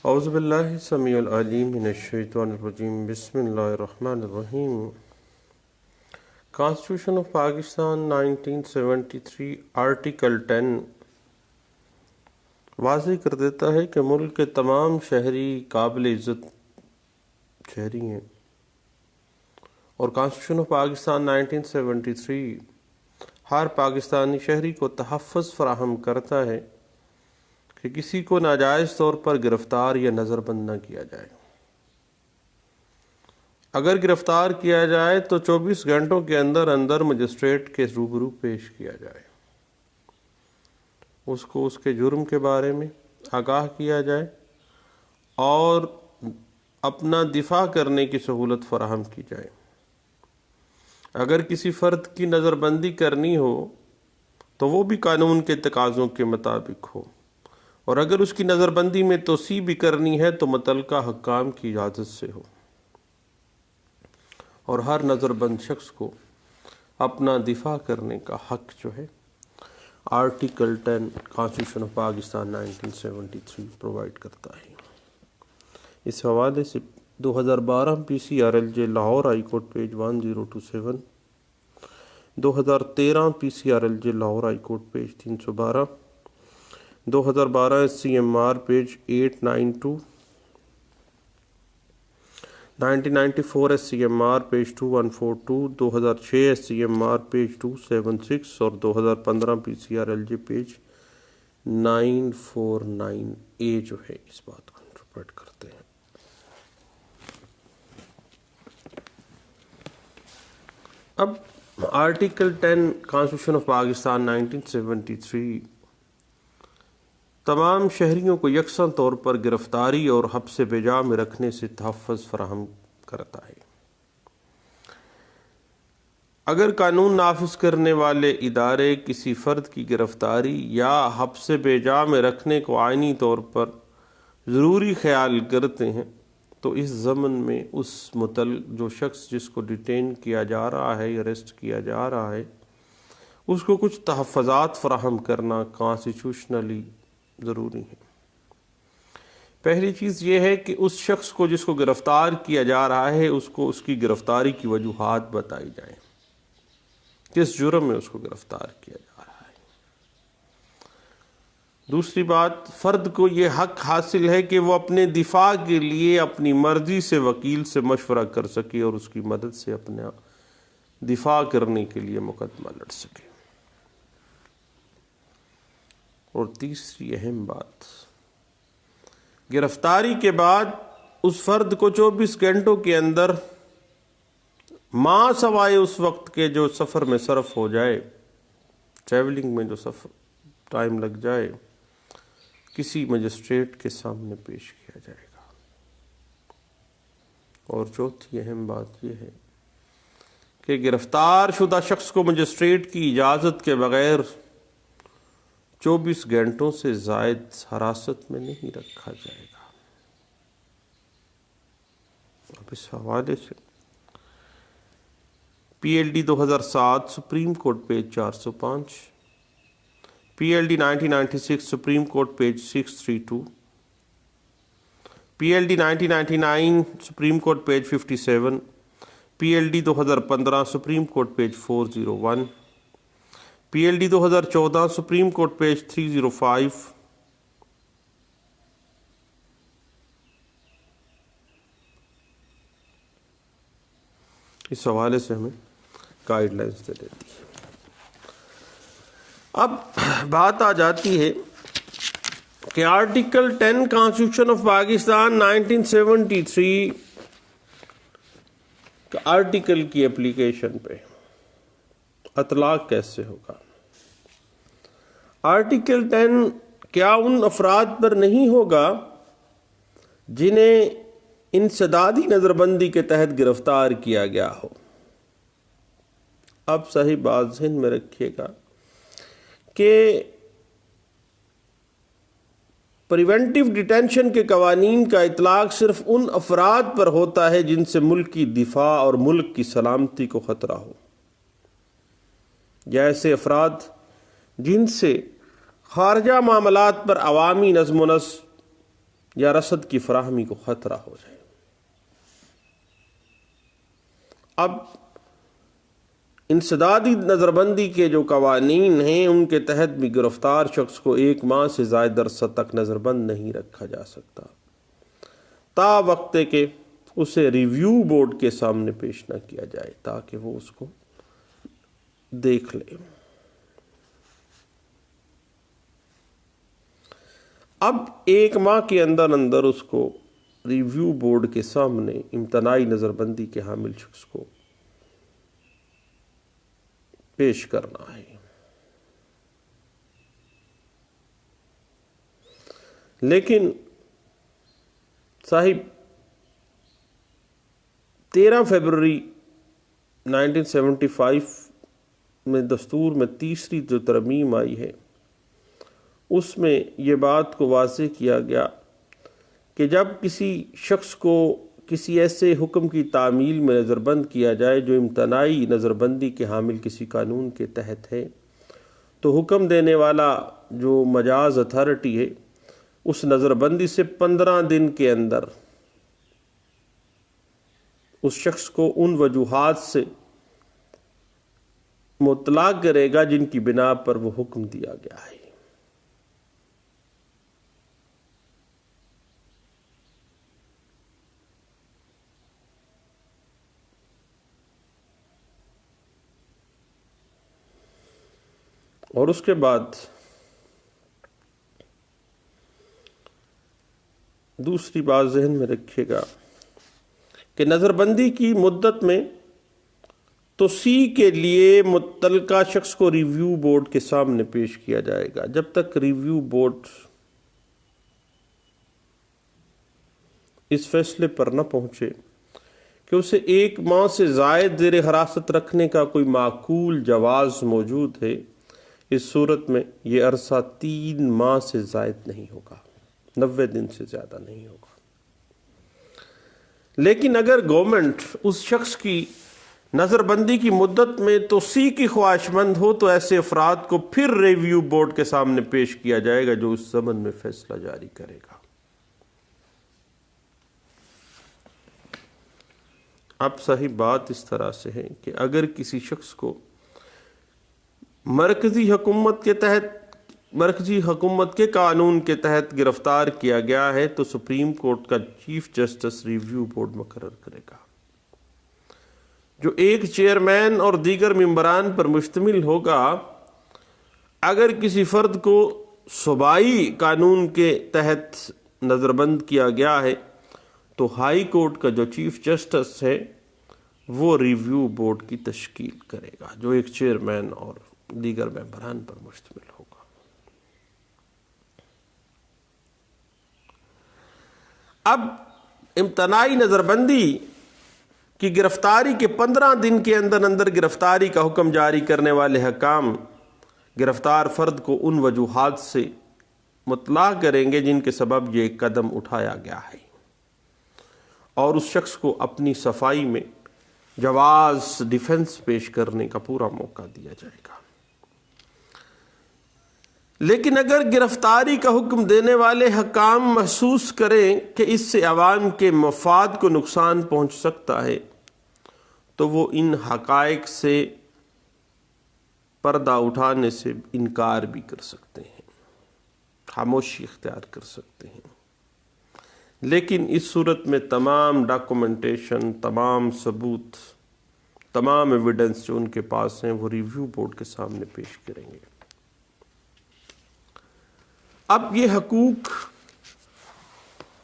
اعوذ باللہ السمیع العلیم من الشیطان الرجیم، بسم اللہ الرحمن الرحیم۔ کانسٹیٹیوشن آف پاکستان 1973 آرٹیکل 10 واضح کر دیتا ہے کہ ملک کے تمام شہری قابل عزت شہری ہیں، اور کانسٹیٹیوشن آف پاکستان 1973 ہر پاکستانی شہری کو تحفظ فراہم کرتا ہے کہ کسی کو ناجائز طور پر گرفتار یا نظر بند نہ کیا جائے۔ اگر گرفتار کیا جائے تو 24 گھنٹوں کے اندر اندر مجسٹریٹ کے روبرو پیش کیا جائے، اس کو اس کے جرم کے بارے میں آگاہ کیا جائے اور اپنا دفاع کرنے کی سہولت فراہم کی جائے۔ اگر کسی فرد کی نظر بندی کرنی ہو تو وہ بھی قانون کے تقاضوں کے مطابق ہو، اور اگر اس کی نظر بندی میں توسیع بھی کرنی ہے تو متعلقہ حکام کی اجازت سے ہو، اور ہر نظر بند شخص کو اپنا دفاع کرنے کا حق جو ہے article 10 constitution of Pakistan 1973 provide کرتا ہے۔ اس حوالے سے 2012 PCRLJ Lahore high court page 1027، 2013 PCRLJ Lahore high court page 312، 2012 SCMR page 892، 1994 SCMR page 2142، 2006 SCMR page 276 اور 2015 PCRLJ پیج 949A جو ہے اس بات کو انٹرپریٹ کرتے ہیں۔ اب آرٹیکل 10 کانسٹیٹیوشن آف پاکستان 1973 تمام شہریوں کو یکساں طور پر گرفتاری اور حبس بے جا میں رکھنے سے تحفظ فراہم کرتا ہے۔ اگر قانون نافذ کرنے ادارے ادارے کسی فرد کی گرفتاری یا حبس بے جا میں رکھنے کو آئینی طور پر ضروری خیال کرتے ہیں تو اس ضمن میں اس متعلق جو شخص جس کو ڈیٹین کیا جا رہا ہے، اریسٹ کیا جا رہا ہے، اس کو کچھ تحفظات فراہم کرنا کانسٹیٹیوشنلی ضروری ہے۔ پہلی چیز یہ ہے کہ اس شخص کو جس کو گرفتار کیا جا رہا ہے اس کو اس کی گرفتاری کی وجوہات بتائی جائیں، کس جرم میں اس کو گرفتار کیا جا رہا ہے۔ دوسری بات، فرد کو یہ حق حاصل ہے کہ وہ اپنے دفاع کے لیے اپنی مرضی سے وکیل سے مشورہ کر سکے اور اس کی مدد سے اپنا دفاع کرنے کے لیے مقدمہ لڑ سکے۔ اور تیسری اہم بات، گرفتاری کے بعد اس فرد کو 24 گھنٹوں کے اندر ماں سوائے اس وقت کے جو سفر میں صرف ہو جائے، ٹریولنگ میں جو سفر ٹائم لگ جائے، کسی مجسٹریٹ کے سامنے پیش کیا جائے گا۔ اور چوتھی اہم بات یہ ہے کہ گرفتار شدہ شخص کو مجسٹریٹ کی اجازت کے بغیر 24 گھنٹوں سے زائد حراست میں نہیں رکھا جائے گا۔ اب اس حوالے سے PLD 2007 supreme Court page 405، PLD 1996 Supreme Court page 632، PLD 1999 supreme Court page 57، PLD 2015 supreme Court page 401، PLD 2014 supreme Court page 305، اس حوالے سے ہمیں گائیڈ لائنز دے دیتی ہے۔ اب بات آ جاتی ہے کہ article 10 constitution of Pakistan 1973 article کی اپلیکیشن پہ اطلاق کیسے ہوگا۔ آرٹیکل 10 کیا ان افراد پر نہیں ہوگا جنہیں انسدادی نظر بندی کے تحت گرفتار کیا گیا ہو؟ اب صحیح بات ذہن میں رکھیے گا کہ پریونٹیو ڈیٹینشن کے قوانین کا اطلاق صرف ان افراد پر ہوتا ہے جن سے ملک کی دفاع اور ملک کی سلامتی کو خطرہ ہو، یا ایسے افراد جن سے خارجہ معاملات پر عوامی نظم و نسق یا رسد کی فراہمی کو خطرہ ہو جائے۔ اب انسدادی نظر بندی کے جو قوانین ہیں ان کے تحت بھی گرفتار شخص کو 1 ماہ سے زائد عرصہ تک نظر بند نہیں رکھا جا سکتا تا وقت کہ اسے ریویو بورڈ کے سامنے پیش نہ کیا جائے تاکہ وہ اس کو دیکھ لے۔ اب 1 ماہ کے اندر اندر اس کو ریویو بورڈ کے سامنے امتناعی نظر بندی کے حامل شخص کو پیش کرنا ہے۔ لیکن صاحب 13 فروری 1975 میں دستور میں تیسری جو ترمیم آئی ہے اس میں یہ بات کو واضح کیا گیا کہ جب کسی شخص کو کسی ایسے حکم کی تعمیل میں نظر بند کیا جائے جو امتناعی نظر بندی کے حامل کسی قانون کے تحت ہے تو حکم دینے والا جو مجاز اتھارٹی ہے اس نظر بندی سے 15 دن کے اندر اس شخص کو ان وجوہات سے مطلع کرے گا جن کی بنا پر وہ حکم دیا گیا ہے۔ اور اس کے بعد دوسری بات ذہن میں رکھیے گا کہ نظر بندی کی مدت میں توسیع کے لیے متعلقہ شخص کو ریویو بورڈ کے سامنے پیش کیا جائے گا جب تک ریویو بورڈ اس فیصلے پر نہ پہنچے کہ اسے 1 ماہ سے زائد زیر حراست رکھنے کا کوئی معقول جواز موجود ہے۔ اس صورت میں یہ عرصہ 3 ماہ سے زائد نہیں ہوگا، 90 دن سے زیادہ نہیں ہوگا۔ لیکن اگر گورنمنٹ اس شخص کی نظر بندی کی مدت میں توسیع کی خواہش مند ہو تو ایسے افراد کو پھر ریویو بورڈ کے سامنے پیش کیا جائے گا جو اس ضمن میں فیصلہ جاری کرے گا۔ اب صحیح بات اس طرح سے ہے کہ اگر کسی شخص کو مرکزی حکومت کے قانون کے تحت گرفتار کیا گیا ہے تو سپریم کورٹ کا چیف جسٹس ریویو بورڈ مقرر کرے گا جو ایک چیئرمین اور دیگر ممبران پر مشتمل ہوگا۔ اگر کسی فرد کو صوبائی قانون کے تحت نظر بند کیا گیا ہے تو ہائی کورٹ کا جو چیف جسٹس ہے وہ ریویو بورڈ کی تشکیل کرے گا جو ایک چیئرمین اور دیگر ممبران پر مشتمل ہوگا۔ اب امتناعی نظر بندی کی گرفتاری کے 15 دن کے اندر اندر گرفتاری کا حکم جاری کرنے والے حکام گرفتار فرد کو ان وجوہات سے مطلع کریں گے جن کے سبب یہ قدم اٹھایا گیا ہے اور اس شخص کو اپنی صفائی میں جواز ڈیفنس پیش کرنے کا پورا موقع دیا جائے گا۔ لیکن اگر گرفتاری کا حکم دینے والے حکام محسوس کریں کہ اس سے عوام کے مفاد کو نقصان پہنچ سکتا ہے تو وہ ان حقائق سے پردہ اٹھانے سے انکار بھی کر سکتے ہیں، خاموشی اختیار کر سکتے ہیں۔ لیکن اس صورت میں تمام ڈاکومنٹیشن، تمام ثبوت، تمام ایویڈنس جو ان کے پاس ہیں وہ ریویو بورڈ کے سامنے پیش کریں گے۔ اب یہ حقوق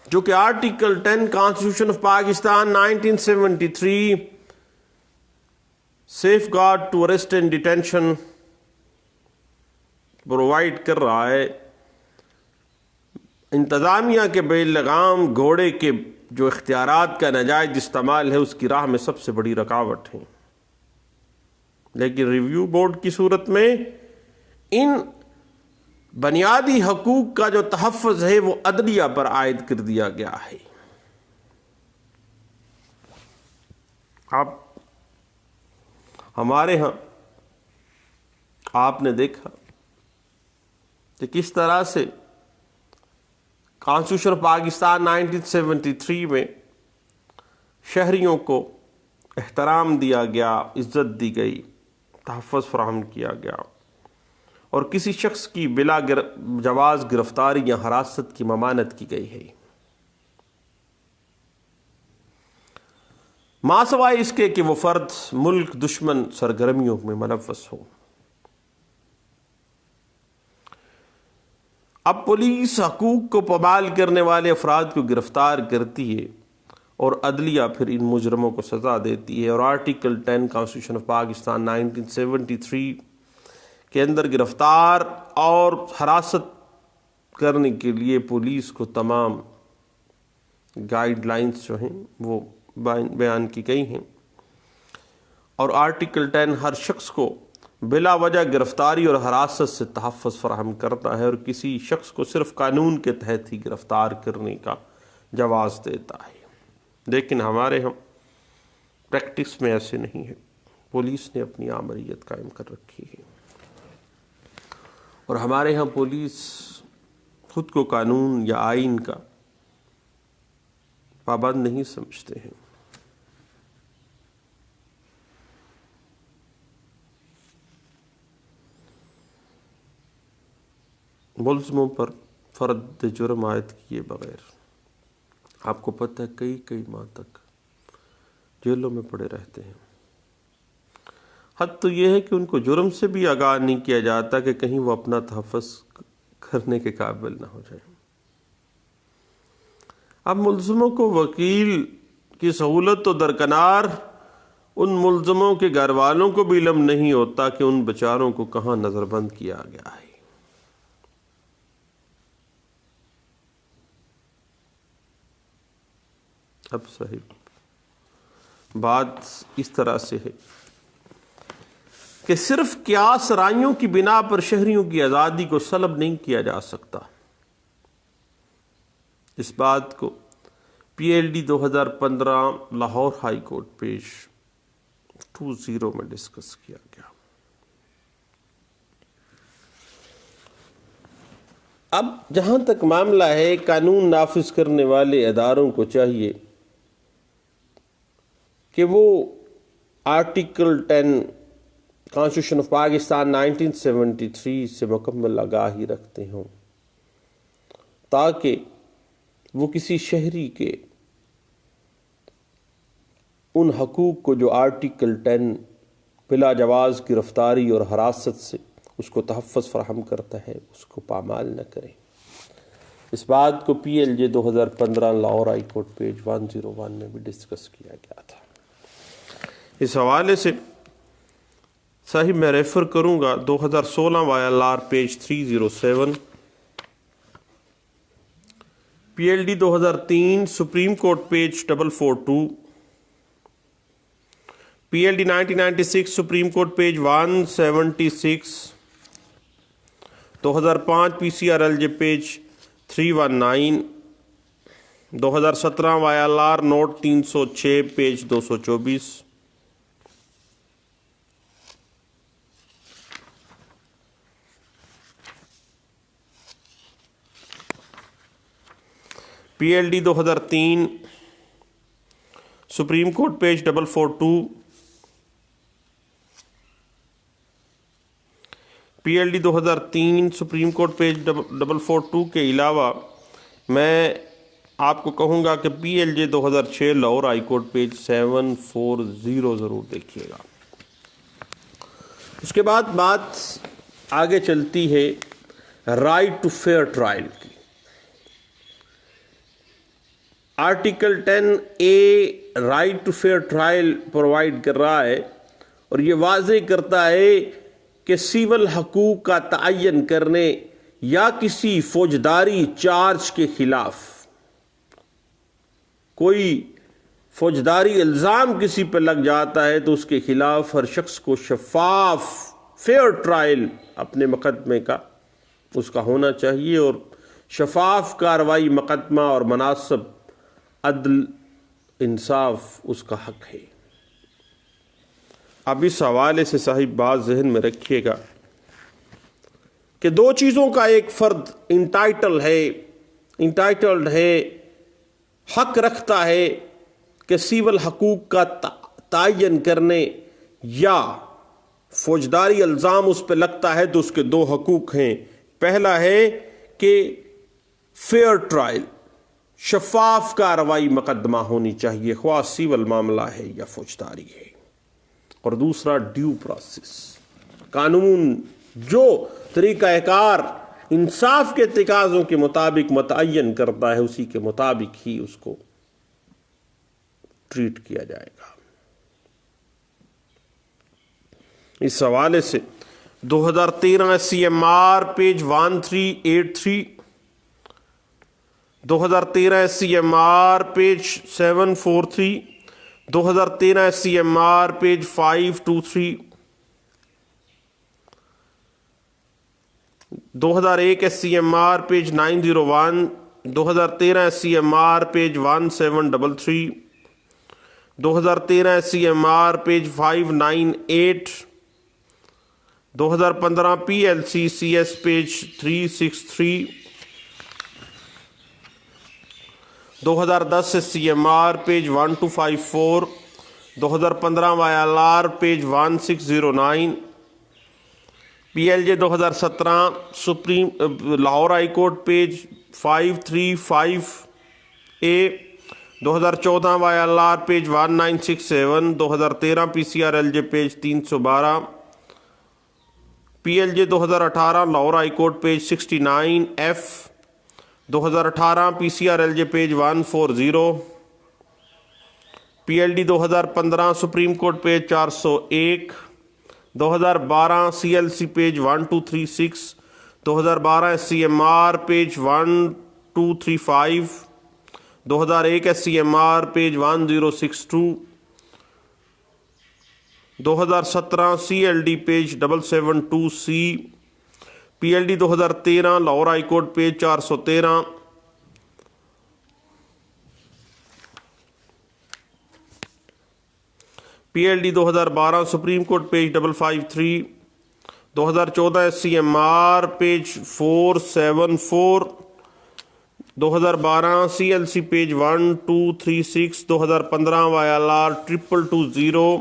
جو کہ article 10 constitution of Pakistan 1973 safeguard to arrest and detention provide کر رہا ہے، انتظامیہ کے بے لگام گھوڑے کے جو اختیارات کا ناجائز استعمال ہے اس کی راہ میں سب سے بڑی رکاوٹ ہے۔ لیکن ریویو بورڈ کی صورت میں ان بنیادی حقوق کا جو تحفظ ہے وہ عدلیہ پر عائد کر دیا گیا ہے۔ اب ہمارے ہاں آپ نے دیکھا کہ کس طرح سے کانسٹیٹیوشن آف پاکستان 1973 میں شہریوں کو احترام دیا گیا، عزت دی گئی، تحفظ فراہم کیا گیا، اور کسی شخص کی بلا جواز گرفتاری یا حراست کی ممانعت کی گئی ہے، ما سوائے اس کے کہ وہ فرد ملک دشمن سرگرمیوں میں ملوث ہو۔ اب پولیس حقوق کو پامال کرنے والے افراد کو گرفتار کرتی ہے اور عدلیہ پھر ان مجرموں کو سزا دیتی ہے، اور آرٹیکل 10 کانسٹیٹیوشن آف پاکستان 1973 کے اندر گرفتار اور حراست کرنے کے لیے پولیس کو تمام گائیڈ لائنز جو ہیں وہ بیان کی گئی ہیں، اور آرٹیکل 10 ہر شخص کو بلا وجہ گرفتاری اور حراست سے تحفظ فراہم کرتا ہے، اور کسی شخص کو صرف قانون کے تحت ہی گرفتار کرنے کا جواز دیتا ہے۔ لیکن ہمارے ہم پریکٹس میں ایسے نہیں ہے، پولیس نے اپنی آمریت قائم کر رکھی ہے، اور ہمارے ہاں پولیس خود کو قانون یا آئین کا پابند نہیں سمجھتے ہیں۔ ملزموں پر فرد جرم عائد کیے بغیر آپ کو پتہ ہے کئی ماہ تک جیلوں میں پڑے رہتے ہیں۔ حد تو یہ ہے کہ ان کو جرم سے بھی آگاہ نہیں کیا جاتا کہ کہیں وہ اپنا تحفظ کرنے کے قابل نہ ہو جائے۔ اب ملزموں کو وکیل کی سہولت تو درکنار، ان ملزموں کے گھر والوں کو بھی علم نہیں ہوتا کہ ان بیچاروں کو کہاں نظر بند کیا گیا ہے۔ اب صاحب بات اس طرح سے ہے کہ صرف قیاس رائیوں کی بنا پر شہریوں کی آزادی کو سلب نہیں کیا جا سکتا۔ اس بات کو PLD 2015 Lahore high court page 20 میں ڈسکس کیا گیا۔ اب جہاں تک معاملہ ہے، قانون نافذ کرنے والے اداروں کو چاہیے کہ وہ آرٹیکل 10 کانسٹیٹیوشن آف پاکستان 1973 سے مکمل آگاہی رکھتے ہوں، تاکہ وہ کسی شہری کے ان حقوق کو جو آرٹیکل 10 بلا جواز گرفتاری اور حراست سے اس کو تحفظ فراہم کرتا ہے اس کو پامال نہ کریں۔ اس بات کو PLJ 2015 Lahore high court page 101 میں بھی ڈسکس کیا گیا تھا۔ اس حوالے سے صاحب میں ریفر کروں گا 2016 YLR page 307، PLD 2003 Supreme Court page 442، PLD 1996 Supreme Court page 176، 2005 PCRLJ page 319، 2017 YLR note 306 page 224، PLD 2003 Supreme Court page 442، PLD 2003 Supreme Court page 442 کے علاوہ میں آپ کو کہوں گا کہ PLJ 2006 Lahore high court page 740 ضرور دیکھیے گا۔ اس کے بعد بات آگے چلتی ہے رائٹ ٹو فیئر ٹرائل کی۔ Article 10A right to fair trial provide کر رہا ہے، اور یہ واضح کرتا ہے کہ سول حقوق کا تعین کرنے یا کسی فوجداری چارج کے خلاف کوئی فوجداری الزام کسی پہ لگ جاتا ہے تو اس کے خلاف ہر شخص کو شفاف فیئر ٹرائل اپنے مقدمے کا اس کا ہونا چاہیے، اور شفاف کارروائی مقدمہ اور مناسب عدل انصاف اس کا حق ہے۔ اب اس حوالے سے صاحب بات ذہن میں رکھیے گا کہ دو چیزوں کا ایک فرد انٹائٹل ہے انٹائٹلڈ ہے، حق رکھتا ہے کہ سیول حقوق کا تعین کرنے یا فوجداری الزام اس پہ لگتا ہے تو اس کے دو حقوق ہیں۔ پہلا ہے کہ فیئر ٹرائل، شفاف کارروائی مقدمہ ہونی چاہیے، خواہ سیول معاملہ ہے یا فوجداری ہے۔ اور دوسرا ڈیو پروسیس، قانون جو طریقہ کار انصاف کے تقاضوں کے مطابق متعین کرتا ہے اسی کے مطابق ہی اس کو ٹریٹ کیا جائے گا۔ اس حوالے سے 2013 SCMR page 1383، 2013 SCMR page 743، 2013 SCMR page 523، 2001 SCMR page 901، 2013 SCMR page 1733، 2013 SCMR page 598، 2015 PLCCS page 363، 2010 SCMR page 1254، 2015 YLR page 1609، PLJ 2017 supreme Lahore high court page 535A، 2014 YLR page 1967، 2013 PCRLJ page 312، PLJ 2018 Lahore high court page 69F، 2018 PCRLJ page 140، PLD 2015 supreme Court page 401، 2012 CLC page 1236، 2012 SCMR page 1235، 2001 SCMR page 1062، 2017 CLD page 772C، PLD 2013 Lahore high court page 413، PLD 2012 supreme Court page 553، 2014 SCMR page 474، 2012 CLC page 1236، 2015 YLR 2220،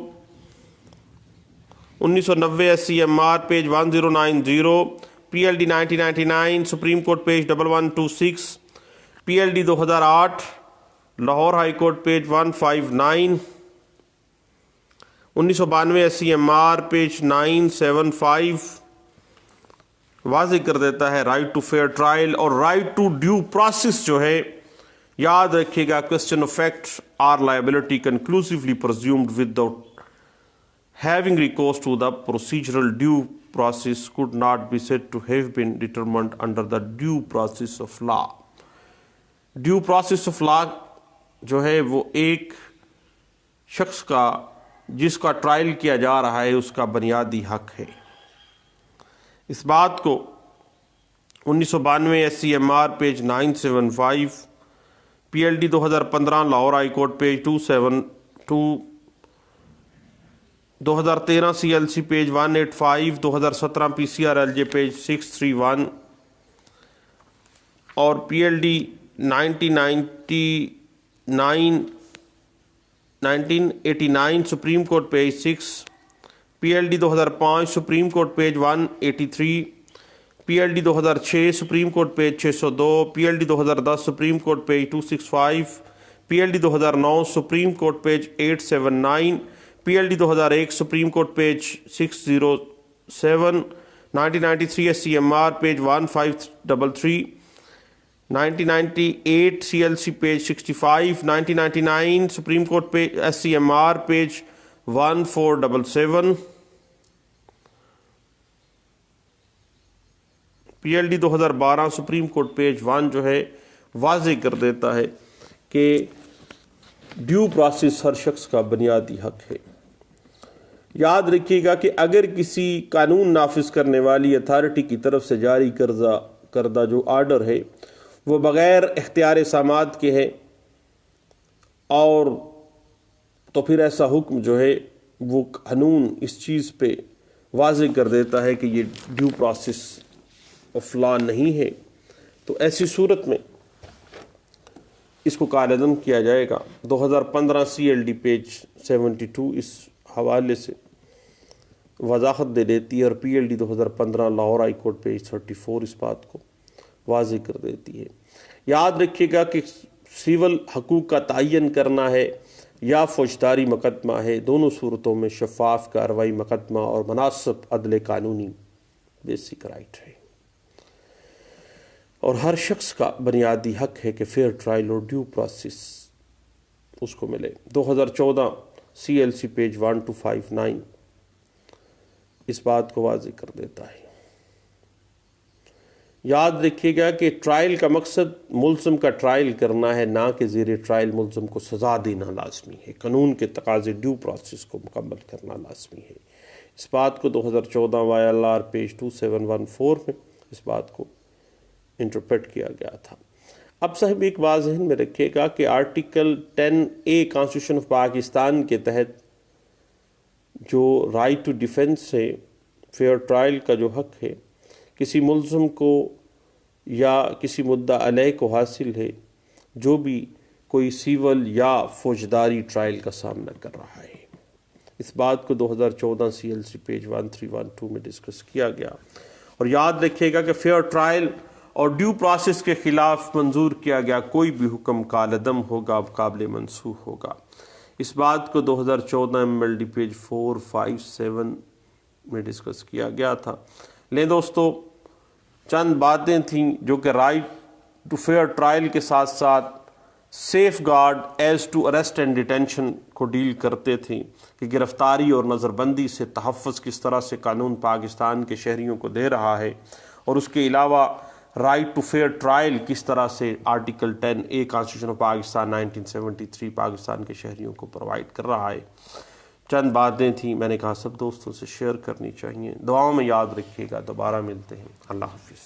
1990 SCMR page 1090، PLD 1999 supreme Court page 1126، PLD 2008 Lahore high court page 159، 1992 SCMR page 975 واضح کر دیتا ہے right to fair trial اور right to due process جو ہے، یاد رکھیے گا question of fact or liability conclusively presumed without having recourse to the procedural due process could not be said to have been determined under the due process of law۔ Due process of law جو ہے وہ ایک شخص کا جس کا trial کیا جا رہا ہے اس کا بنیادی حق ہے۔ اس بات کو 1992 SCMR page 975، PLD 2015 Lahore high court page 272، 2013 CLC page 185، 2017 PCRLJ page 631 اور PLD 1989 supreme Court page 6، PLD 2005 supreme Court page 183، PLD 2006 supreme Court page 602، PLD 2010 supreme Court page 265، PLD 2009 supreme Court page 879، PLD 2001 supreme Court page 607، 1993 SCMR page 1533، 1998 CLC page 65، 1999 supreme Court page SCMR page 1477، PLD 2012 supreme Court page 1 جو ہے واضح کر دیتا ہے کہ due process ہر شخص کا بنیادی حق ہے۔ یاد رکھیے گا کہ اگر کسی قانون نافذ کرنے والی اتھارٹی کی طرف سے جاری کردہ جو آرڈر ہے وہ بغیر اختیار سماعت کے ہے اور تو پھر ایسا حکم جو ہے وہ قانون اس چیز پہ واضح کر دیتا ہے کہ یہ ڈیو پروسیس آف لا نہیں ہے، تو ایسی صورت میں اس کو کالعدم کیا جائے گا۔ 2015 CLD پیج 72 اس حوالے سے وضاحت دے دیتی ہے، اور PLD 2015 Lahore high court page 34 اس بات کو واضح کر دیتی ہے۔ یاد رکھیے گا کہ سول حقوق کا تعین کرنا ہے یا فوجداری مقدمہ ہے، دونوں صورتوں میں شفاف کارروائی مقدمہ اور مناسب عدل قانونی بیسک رائٹ ہے، اور ہر شخص کا بنیادی حق ہے کہ فیئر ٹرائل اور ڈیو پروسیس اس کو ملے۔ 2014 CLC پیج 1259 اس بات کو واضح کر دیتا ہے۔ یاد رکھیے گا کہ ٹرائل کا مقصد ملزم کا ٹرائل کرنا ہے، نہ کہ زیر ٹرائل ملزم کو سزا دینا لازمی ہے۔ قانون کے تقاضے ڈیو پروسیس کو مکمل کرنا لازمی ہے۔ اس بات کو 2014 YLR پیج 2714 میں اس بات کو انٹرپریٹ کیا گیا تھا۔ اب صاحب ایک بات ذہن میں رکھیے گا کہ article 10A constitution of Pakistan کے تحت جو رائٹ ٹو ڈیفینس ہے، فیئر ٹرائل کا جو حق ہے، کسی ملزم کو یا کسی مدعا علیہ کو حاصل ہے جو بھی کوئی سیول یا فوجداری ٹرائل کا سامنا کر رہا ہے۔ اس بات کو 2014 CLC پیج 1312 میں ڈسکس کیا گیا، اور یاد رکھیے گا کہ فیئر ٹرائل اور ڈیو پروسیس کے خلاف منظور کیا گیا کوئی بھی حکم کالعدم ہوگا، قابل منسوخ ہوگا۔ اس بات کو 2014 MLD پیج 457 میں ڈسکس کیا گیا تھا۔ لیں دوستو، چند باتیں تھیں جو کہ رائٹ ٹو فیئر ٹرائل کے ساتھ ساتھ safeguard as to arrest and detention کو ڈیل کرتے تھے، کہ گرفتاری اور نظر بندی سے تحفظ کس طرح سے قانون پاکستان کے شہریوں کو دے رہا ہے، اور اس کے علاوہ رائٹ ٹو فیئر ٹرائل کس طرح سے article 10A constitution of Pakistan 1973 Pakistan کے شہریوں کو پرووائڈ کر رہا ہے۔ چند باتیں تھیں، میں نے کہا سب دوستوں سے شیئر کرنی چاہیے۔ دعاؤں میں یاد رکھیے گا، دوبارہ ملتے ہیں، اللہ حافظ۔